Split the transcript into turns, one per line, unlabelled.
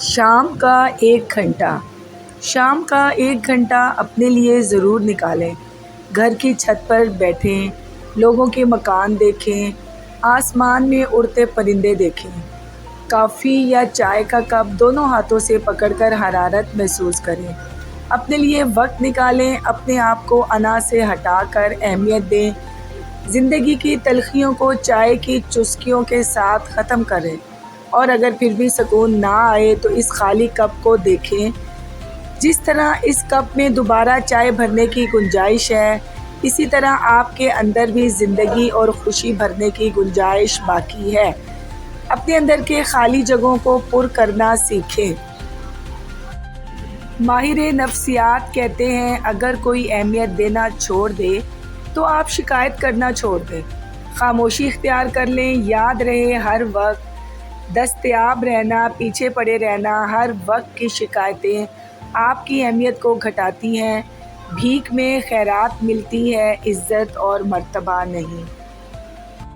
شام کا 1 گھنٹہ۔ شام کا 1 گھنٹہ اپنے لیے ضرور نکالیں۔ گھر کی چھت پر بیٹھیں، لوگوں کے مکان دیکھیں، آسمان میں اڑتے پرندے دیکھیں۔ کافی یا چائے کا کپ دونوں ہاتھوں سے پکڑ کر حرارت محسوس کریں۔ اپنے لیے وقت نکالیں، اپنے آپ کو انا سے ہٹا کر اہمیت دیں۔ زندگی کی تلخیوں کو چائے کی چسکیوں کے ساتھ ختم کریں، اور اگر پھر بھی سکون نہ آئے تو اس خالی کپ کو دیکھیں۔ جس طرح اس کپ میں دوبارہ چائے بھرنے کی گنجائش ہے، اسی طرح آپ کے اندر بھی زندگی اور خوشی بھرنے کی گنجائش باقی ہے۔ اپنے اندر کے خالی جگہوں کو پر کرنا سیکھیں۔ ماہر نفسیات کہتے ہیں اگر کوئی اہمیت دینا چھوڑ دے تو آپ شکایت کرنا چھوڑ دیں۔ خاموشی اختیار کر لیں۔ یاد رہے، ہر وقت دستیاب رہنا، پیچھے پڑے رہنا، ہر وقت کی شکایتیں آپ کی اہمیت کو گھٹاتی ہیں۔ بھیک میں خیرات ملتی ہے، عزت اور مرتبہ نہیں۔